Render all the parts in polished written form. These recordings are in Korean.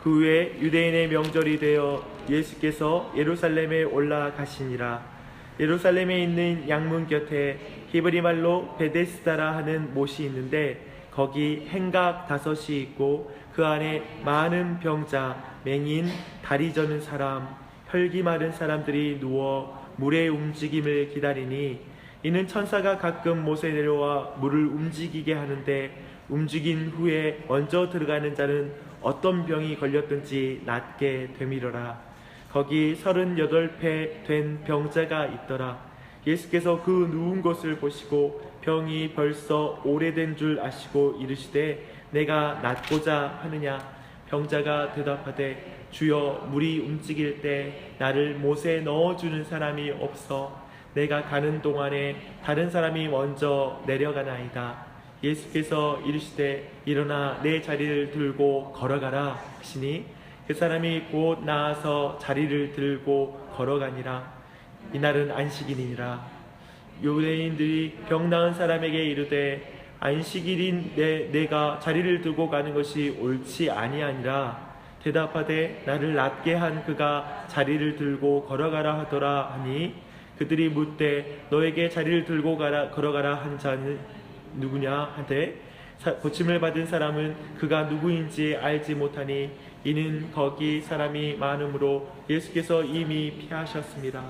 그 후에 유대인의 명절이 되어 예수께서 예루살렘에 올라가시니라. 예루살렘에 있는 양문 곁에 히브리 말로 베데스다라 하는 못이 있는데 거기 행각 5이 있고 그 안에 많은 병자, 맹인, 다리 저는 사람, 혈기 마른 사람들이 누워 물의 움직임을 기다리니 이는 천사가 가끔 못에 내려와 물을 움직이게 하는데 움직인 후에 먼저 들어가는 자는 어떤 병이 걸렸든지 낫게 되밀어라. 거기 38배 된 병자가 있더라. 예수께서 그 누운 것을 보시고 병이 벌써 오래된 줄 아시고 이르시되 내가 낫고자 하느냐. 병자가 대답하되 주여 물이 움직일 때 나를 못에 넣어주는 사람이 없어 내가 가는 동안에 다른 사람이 먼저 내려가나이다. 예수께서 이르시되 일어나 내 자리를 들고 걸어가라 하시니 그 사람이 곧 나아서 자리를 들고 걸어가니라. 이날은 안식일이니라. 유대인들이 병 나은 사람에게 이르되 안식일인 내가 자리를 들고 가는 것이 옳지 아니하니라. 대답하되 나를 낫게 한 그가 자리를 들고 걸어가라 하더라 하니 그들이 묻되 너에게 자리를 들고 걸어가라 한 자는 누구냐 하되 고침을 받은 사람은 그가 누구인지 알지 못하니 이는 거기 사람이 많으므로 예수께서 이미 피하셨습니다.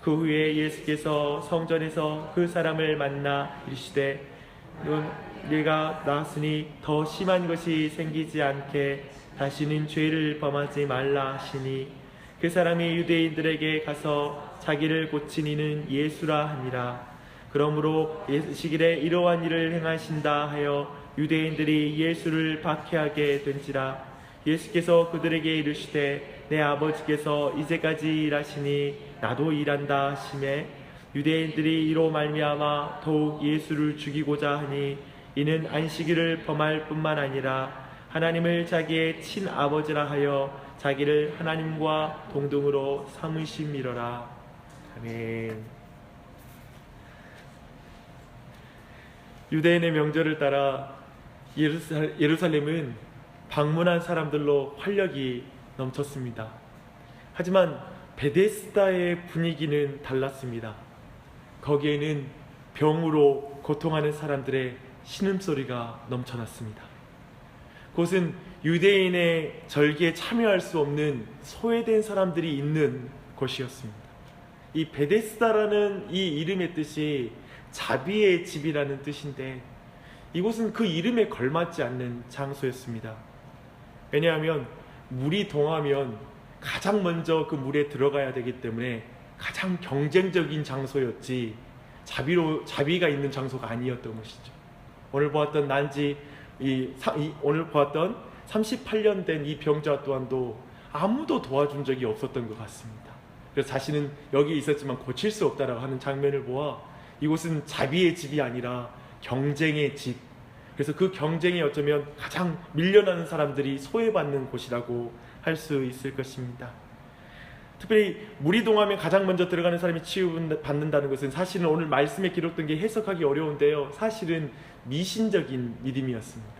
그 후에 예수께서 성전에서 그 사람을 만나 이르시되 네가 나았으니 더 심한 것이 생기지 않게 다시는 죄를 범하지 말라 하시니 그 사람이 유대인들에게 가서 자기를 고친 이는 예수라 하니라. 그러므로 예수시길에 이러한 일을 행하신다 하여 유대인들이 예수를 박해하게 된지라. 예수께서 그들에게 이르시되 내 아버지께서 이제까지 일하시니 나도 일한다 하시매 유대인들이 이로 말미암아 더욱 예수를 죽이고자 하니 이는 안식일을 범할 뿐만 아니라 하나님을 자기의 친아버지라 하여 자기를 하나님과 동등으로 삼으심이로라. 아멘. 유대인의 명절을 따라 예루살렘은 방문한 사람들로 활력이 넘쳤습니다. 하지만 베데스다의 분위기는 달랐습니다. 거기에는 병으로 고통하는 사람들의 신음소리가 넘쳐났습니다. 그곳은 유대인의 절기에 참여할 수 없는 소외된 사람들이 있는 곳이었습니다. 이 베데스다라는 이 이름의 뜻이 자비의 집이라는 뜻인데 이곳은 그 이름에 걸맞지 않는 장소였습니다. 왜냐하면 물이 동하면 가장 먼저 그 물에 들어가야 되기 때문에 가장 경쟁적인 장소였지 자비가 있는 장소가 아니었던 것이죠. 오늘 보았던 오늘 보았던 38년 된 이 병자 또한도 아무도 도와준 적이 없었던 것 같습니다. 그래서 자신은 여기 있었지만 고칠 수 없다라고 하는 장면을 보아 이곳은 자비의 집이 아니라 경쟁의 집. 그래서 그 경쟁에 어쩌면 가장 밀려나는 사람들이 소외받는 곳이라고 할 수 있을 것입니다. 특별히 물이 동하면 가장 먼저 들어가는 사람이 치유받는다는 것은 사실은 오늘 말씀에 기록된 게 해석하기 어려운데요. 사실은 미신적인 믿음이었습니다.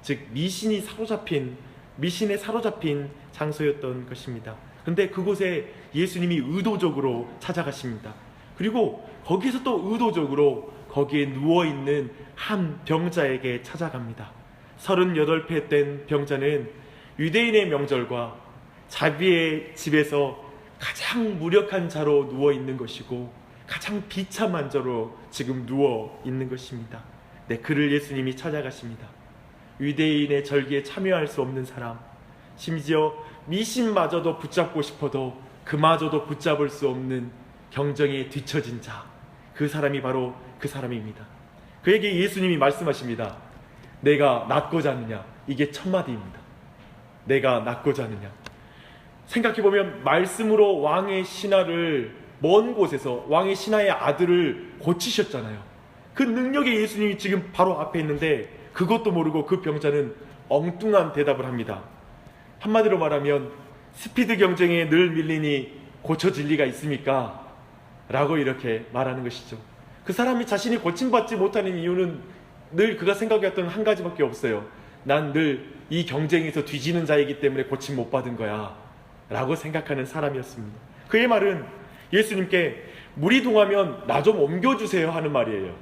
즉 미신에 사로잡힌 장소였던 것입니다. 그런데 그곳에 예수님이 의도적으로 찾아가십니다. 그리고 거기서 또 의도적으로 거기에 누워있는 한 병자에게 찾아갑니다. 38배 된 병자는 유대인의 명절과 자비의 집에서 가장 무력한 자로 누워있는 것이고 가장 비참한 자로 지금 누워있는 것입니다. 네, 그를 예수님이 찾아가십니다. 유대인의 절기에 참여할 수 없는 사람, 심지어 미신마저도 붙잡고 싶어도 그마저도 붙잡을 수 없는 경쟁에 뒤처진 자, 그 사람이 바로 그 사람입니다. 그에게 예수님이 말씀하십니다. 내가 낫고자 하느냐? 이게 첫 마디입니다. 내가 낫고자 하느냐? 생각해보면 말씀으로 왕의 신하를 먼 곳에서 왕의 신하의 아들을 고치셨잖아요. 그 능력의 예수님이 지금 바로 앞에 있는데 그것도 모르고 그 병자는 엉뚱한 대답을 합니다. 한마디로 말하면 스피드 경쟁에 늘 밀리니 고쳐질 리가 있습니까? 라고 이렇게 말하는 것이죠. 그 사람이 자신이 고침받지 못하는 이유는 늘 그가 생각했던 한 가지밖에 없어요. 난 늘 이 경쟁에서 뒤지는 자이기 때문에 고침 못 받은 거야 라고 생각하는 사람이었습니다. 그의 말은 예수님께 물이 동하면 나 좀 옮겨주세요 하는 말이에요.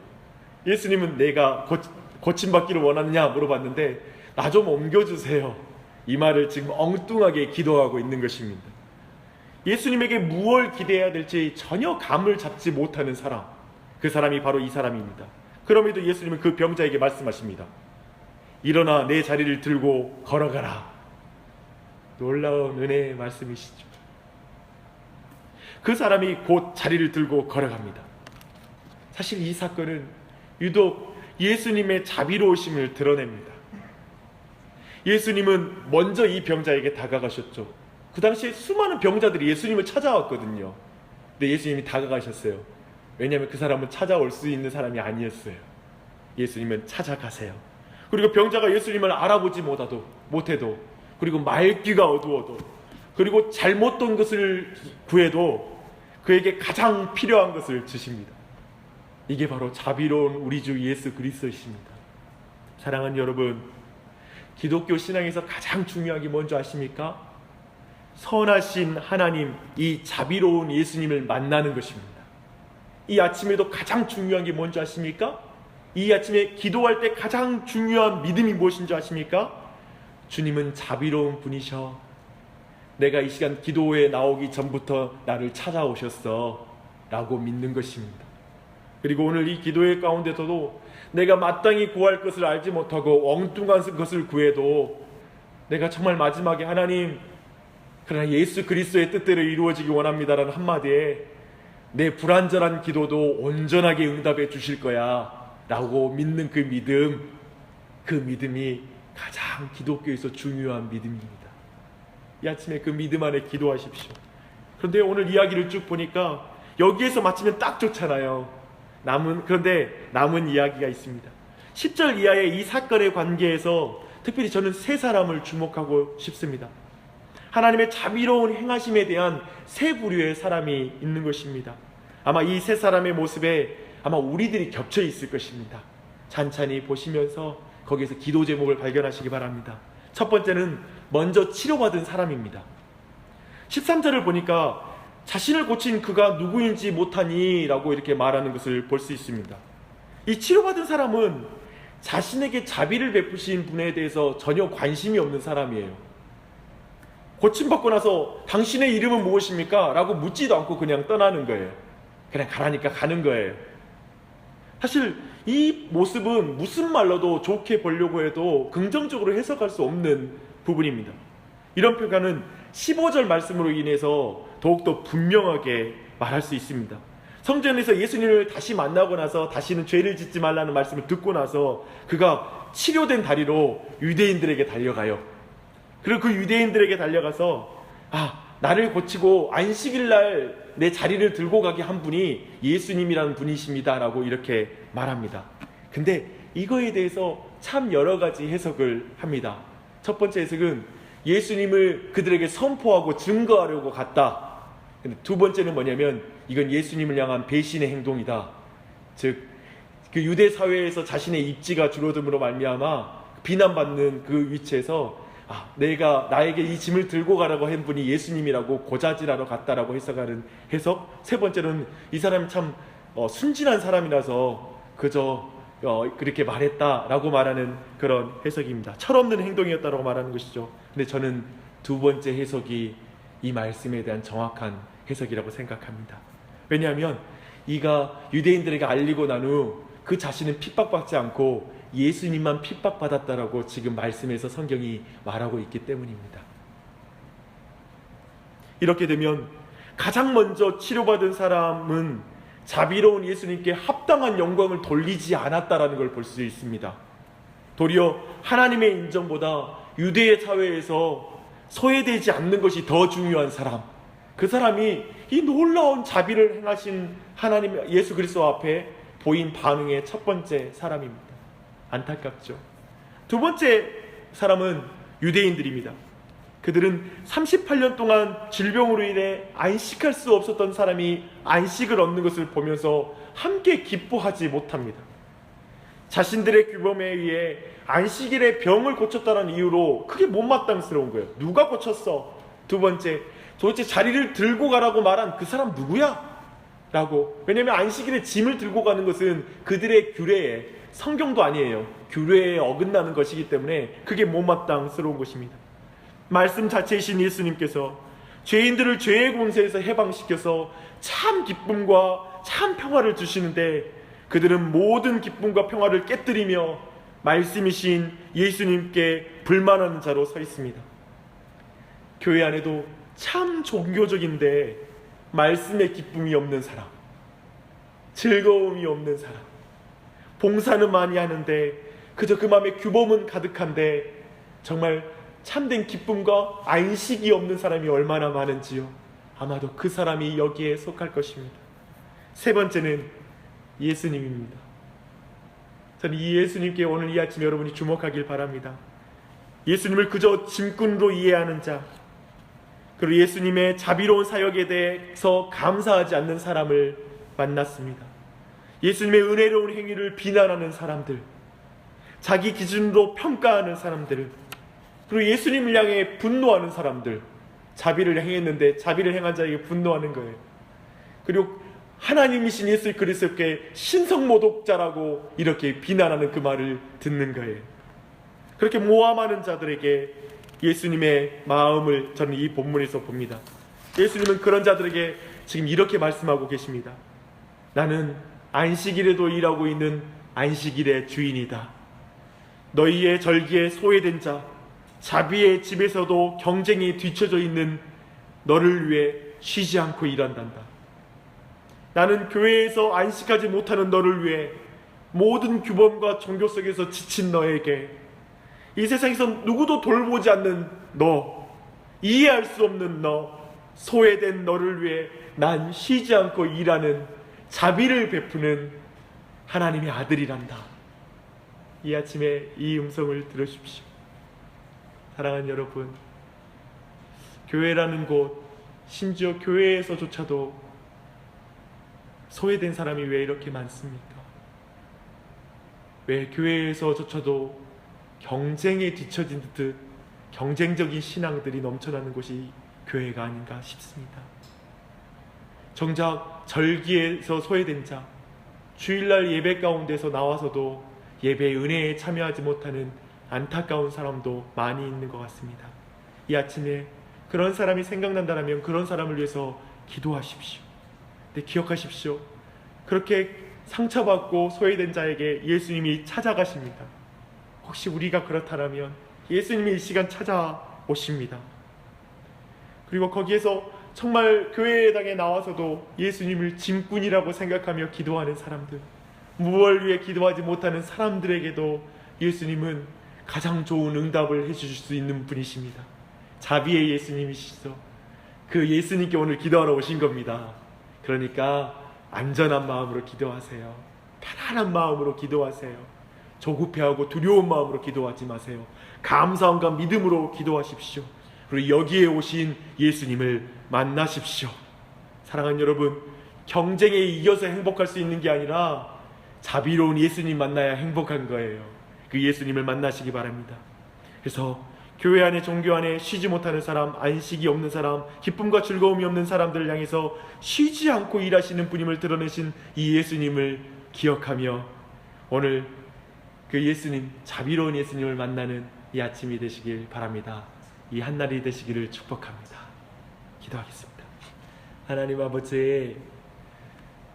예수님은 내가 고침받기를 원하느냐 물어봤는데 나 좀 옮겨주세요, 이 말을 지금 엉뚱하게 기도하고 있는 것입니다. 예수님에게 무엇을 기대해야 될지 전혀 감을 잡지 못하는 사람, 그 사람이 바로 이 사람입니다. 그럼에도 예수님은 그 병자에게 말씀하십니다. 일어나 내 자리를 들고 걸어가라. 놀라운 은혜의 말씀이시죠. 그 사람이 곧 자리를 들고 걸어갑니다. 사실 이 사건은 유독 예수님의 자비로우심을 드러냅니다. 예수님은 먼저 이 병자에게 다가가셨죠. 그 당시에 수많은 병자들이 예수님을 찾아왔거든요. 근데 예수님이 다가가셨어요. 왜냐하면 그 사람은 찾아올 수 있는 사람이 아니었어요. 예수님은 찾아가세요. 그리고 병자가 예수님을 알아보지 못해도, 그리고 말귀가 어두워도, 그리고 잘못된 것을 구해도 그에게 가장 필요한 것을 주십니다. 이게 바로 자비로운 우리 주 예수 그리스도이십니다. 사랑하는 여러분, 기독교 신앙에서 가장 중요한 게 뭔지 아십니까? 선하신 하나님, 이 자비로운 예수님을 만나는 것입니다. 이 아침에도 가장 중요한 게 뭔지 아십니까? 이 아침에 기도할 때 가장 중요한 믿음이 무엇인지 아십니까? 주님은 자비로운 분이셔. 내가 이 시간 기도에 나오기 전부터 나를 찾아오셨어 라고 믿는 것입니다. 그리고 오늘 이 기도의 가운데서도 내가 마땅히 구할 것을 알지 못하고 엉뚱한 것을 구해도 내가 정말 마지막에 하나님, 그러나 예수 그리스도의 뜻대로 이루어지기 원합니다라는 한마디에 내 불완전한 기도도 온전하게 응답해 주실 거야 라고 믿는 그 믿음이 가장 기독교에서 중요한 믿음입니다. 이 아침에 그 믿음 안에 기도하십시오. 그런데 오늘 이야기를 쭉 보니까 여기에서 마치면 딱 좋잖아요. 그런데 남은 이야기가 있습니다. 10절 이하의 이 사건의 관계에서 특별히 저는 세 사람을 주목하고 싶습니다. 하나님의 자비로운 행하심에 대한 세 부류의 사람이 있는 것입니다. 아마 이 세 사람의 모습에 아마 우리들이 겹쳐 있을 것입니다. 찬찬히 보시면서 거기에서 기도 제목을 발견하시기 바랍니다. 첫 번째는 먼저 치료받은 사람입니다. 13절을 보니까 자신을 고친 그가 누구인지 못하니 라고 이렇게 말하는 것을 볼 수 있습니다. 이 치료받은 사람은 자신에게 자비를 베푸신 분에 대해서 전혀 관심이 없는 사람이에요. 고침받고 나서 당신의 이름은 무엇입니까? 라고 묻지도 않고 그냥 떠나는 거예요. 그냥 가라니까 가는 거예요. 사실 이 모습은 무슨 말로도 좋게 보려고 해도 긍정적으로 해석할 수 없는 부분입니다. 이런 표현은 15절 말씀으로 인해서 더욱더 분명하게 말할 수 있습니다. 성전에서 예수님을 다시 만나고 나서 다시는 죄를 짓지 말라는 말씀을 듣고 나서 그가 치료된 다리로 유대인들에게 달려가요. 그리고 그 유대인들에게 달려가서 나를 고치고 안식일날 내 자리를 들고 가게 한 분이 예수님이라는 분이십니다 라고 이렇게 말합니다. 근데 이거에 대해서 참 여러 가지 해석을 합니다. 첫 번째 해석은 예수님을 그들에게 선포하고 증거하려고 갔다. 근데 두 번째는 뭐냐면 이건 예수님을 향한 배신의 행동이다. 즉 그 유대 사회에서 자신의 입지가 줄어듦으로 말미암아 비난받는 그 위치에서 나에게 이 짐을 들고 가라고 한 분이 예수님이라고 고자질하러 갔다라고 해석하는 해석. 세 번째는 이 사람이 참 순진한 사람이라서 그저 그렇게 말했다라고 말하는 그런 해석입니다. 철없는 행동이었다라고 말하는 것이죠. 근데 저는 두 번째 해석이 이 말씀에 대한 정확한 해석이라고 생각합니다. 왜냐하면 이가 유대인들에게 알리고 난 후 그 자신은 핍박받지 않고 예수님만 핍박받았다라고 지금 말씀에서 성경이 말하고 있기 때문입니다. 이렇게 되면 가장 먼저 치료받은 사람은 자비로운 예수님께 합당한 영광을 돌리지 않았다라는 걸 볼 수 있습니다. 도리어 하나님의 인정보다 유대의 사회에서 소외되지 않는 것이 더 중요한 사람, 그 사람이 이 놀라운 자비를 행하신 하나님 예수 그리스도 앞에 보인 반응의 첫 번째 사람입니다. 안타깝죠. 두 번째 사람은 유대인들입니다. 그들은 38년 동안 질병으로 인해 안식할 수 없었던 사람이 안식을 얻는 것을 보면서 함께 기뻐하지 못합니다. 자신들의 규범에 의해 안식일에 병을 고쳤다는 이유로 그게 못마땅스러운 거예요. 누가 고쳤어? 두 번째, 도대체 자리를 들고 가라고 말한 그 사람 누구야? 라고. 왜냐하면 안식일에 짐을 들고 가는 것은 그들의 규례에, 성경도 아니에요, 규례에 어긋나는 것이기 때문에 그게 못마땅스러운 것입니다. 말씀 자체이신 예수님께서 죄인들을 죄의 권세에서 해방시켜서 참 기쁨과 참 평화를 주시는데, 그들은 모든 기쁨과 평화를 깨뜨리며 말씀이신 예수님께 불만하는 자로 서 있습니다. 교회 안에도 참 종교적인데 말씀의 기쁨이 없는 사람, 즐거움이 없는 사람, 봉사는 많이 하는데 그저 그 마음에 규범은 가득한데 정말 참된 기쁨과 안식이 없는 사람이 얼마나 많은지요. 아마도 그 사람이 여기에 속할 것입니다. 세 번째는 예수님입니다. 저는 이 예수님께 오늘 이 아침 여러분이 주목하길 바랍니다. 예수님을 그저 짐꾼으로 이해하는 자, 그리고 예수님의 자비로운 사역에 대해서 감사하지 않는 사람을 만났습니다. 예수님의 은혜로운 행위를 비난하는 사람들, 자기 기준으로 평가하는 사람들, 그리고 예수님을 향해 분노하는 사람들, 자비를 행했는데 자비를 행한 자에게 분노하는 거예요. 그리고 하나님이신 예수 그리스도께 신성모독자라고 이렇게 비난하는 그 말을 듣는 거예요. 그렇게 모함하는 자들에게 예수님의 마음을 저는 이 본문에서 봅니다. 예수님은 그런 자들에게 지금 이렇게 말씀하고 계십니다. 나는 안식일에도 일하고 있는 안식일의 주인이다. 너희의 절기에 소외된 자, 자비의 집에서도 경쟁이 뒤처져 있는 너를 위해 쉬지 않고 일한단다. 나는 교회에서 안식하지 못하는 너를 위해, 모든 규범과 종교 속에서 지친 너에게, 이 세상에서 누구도 돌보지 않는 너, 이해할 수 없는 너, 소외된 너를 위해 난 쉬지 않고 일하는, 자비를 베푸는 하나님의 아들이란다. 이 아침에 이 음성을 들으십시오. 사랑하는 여러분, 교회라는 곳, 심지어 교회에서조차도 소외된 사람이 왜 이렇게 많습니까? 왜 교회에서조차도 경쟁에 뒤처진 듯 경쟁적인 신앙들이 넘쳐나는 곳이 교회가 아닌가 싶습니다. 정작 절기에서 소외된 자, 주일날 예배 가운데서 나와서도 예배의 은혜에 참여하지 못하는 안타까운 사람도 많이 있는 것 같습니다. 이 아침에 그런 사람이 생각난다면 그런 사람을 위해서 기도하십시오. 근데 기억하십시오. 그렇게 상처받고 소외된 자에게 예수님이 찾아가십니다. 혹시 우리가 그렇다면 예수님이 이 시간 찾아오십니다. 그리고 거기에서 정말 교회당에 나와서도 예수님을 짐꾼이라고 생각하며 기도하는 사람들, 무엇을 위해 기도하지 못하는 사람들에게도 예수님은 가장 좋은 응답을 해주실 수 있는 분이십니다. 자비의 예수님이시죠. 그 예수님께 오늘 기도하러 오신 겁니다. 그러니까 안전한 마음으로 기도하세요. 편안한 마음으로 기도하세요. 조급해하고 두려운 마음으로 기도하지 마세요. 감사함과 믿음으로 기도하십시오. 그리고 여기에 오신 예수님을 만나십시오. 사랑하는 여러분, 경쟁에 이겨서 행복할 수 있는 게 아니라 자비로운 예수님 만나야 행복한 거예요. 그 예수님을 만나시기 바랍니다. 그래서 교회 안에, 종교 안에 쉬지 못하는 사람, 안식이 없는 사람, 기쁨과 즐거움이 없는 사람들을 향해서 쉬지 않고 일하시는 분임을 드러내신 이 예수님을 기억하며 오늘 그 예수님, 자비로운 예수님을 만나는 이 아침이 되시길 바랍니다. 이 한날이 되시기를 축복합니다. 기도하겠습니다. 하나님 아버지,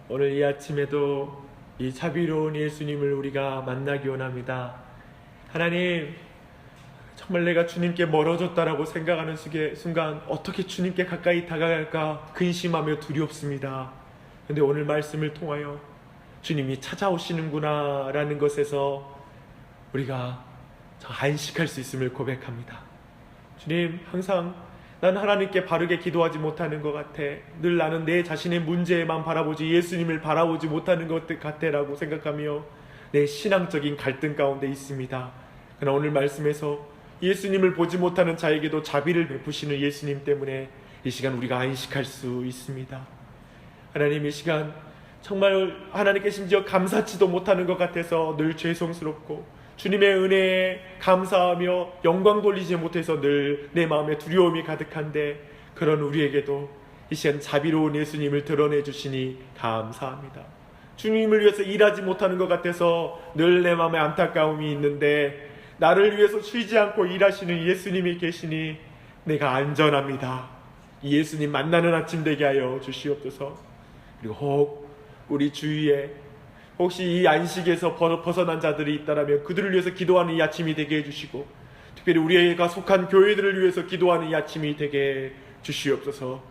오늘 이 아침에도 이 자비로운 예수님을 우리가 만나기 원합니다. 하나님, 정말 내가 주님께 멀어졌다라고 생각하는 순간 어떻게 주님께 가까이 다가갈까 근심하며 두렵습니다. 그런데 오늘 말씀을 통하여 주님이 찾아오시는구나 라는 것에서 우리가 안식할 수 있음을 고백합니다. 주님, 항상 난 하나님께 바르게 기도하지 못하는 것 같아. 늘 나는 내 자신의 문제에만 바라보지 예수님을 바라보지 못하는 것 같아 라고 생각하며 내 신앙적인 갈등 가운데 있습니다. 그러나 오늘 말씀에서 예수님을 보지 못하는 자에게도 자비를 베푸시는 예수님 때문에 이 시간 우리가 안식할 수 있습니다. 하나님, 이 시간 정말 하나님께 심지어 감사치도 못하는 것 같아서 늘 죄송스럽고 주님의 은혜에 감사하며 영광 돌리지 못해서 늘 내 마음에 두려움이 가득한데 그런 우리에게도 이 시간 자비로운 예수님을 드러내 주시니 감사합니다. 주님을 위해서 일하지 못하는 것 같아서 늘 내 마음에 안타까움이 있는데 나를 위해서 쉬지 않고 일하시는 예수님이 계시니 내가 안전합니다. 이 예수님 만나는 아침 되게 하여 주시옵소서. 그리고 혹 우리 주위에 혹시 이 안식에서 벗어난 자들이 있다면 그들을 위해서 기도하는 이 아침이 되게 해주시고 특별히 우리가 속한 교회들을 위해서 기도하는 이 아침이 되게 주시옵소서.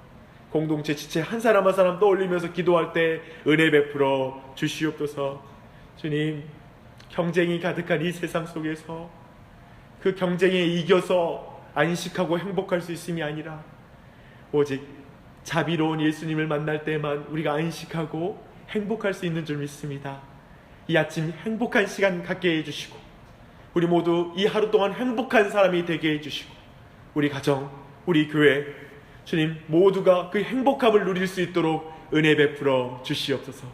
공동체 지체 한 사람 한 사람 떠올리면서 기도할 때 은혜 베풀어 주시옵소서. 주님, 경쟁이 가득한 이 세상 속에서 그 경쟁에 이겨서 안식하고 행복할 수 있음이 아니라 오직 자비로운 예수님을 만날 때만 우리가 안식하고 행복할 수 있는 줄 믿습니다. 이 아침 행복한 시간 갖게 해주시고 우리 모두 이 하루 동안 행복한 사람이 되게 해주시고 우리 가정, 우리 교회 주님 모두가 그 행복함을 누릴 수 있도록 은혜 베풀어 주시옵소서.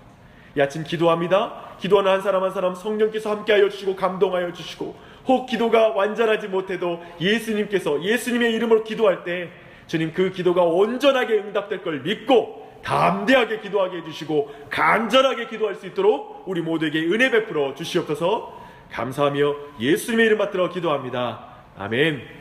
이 아침 기도합니다. 기도하는 한 사람 한 사람 성령께서 함께하여 주시고 감동하여 주시고 혹 기도가 완전하지 못해도 예수님께서 예수님의 이름으로 기도할 때 주님 그 기도가 온전하게 응답될 걸 믿고 담대하게 기도하게 해주시고 간절하게 기도할 수 있도록 우리 모두에게 은혜 베풀어 주시옵소서. 감사하며 예수님의 이름 받들어 기도합니다. 아멘.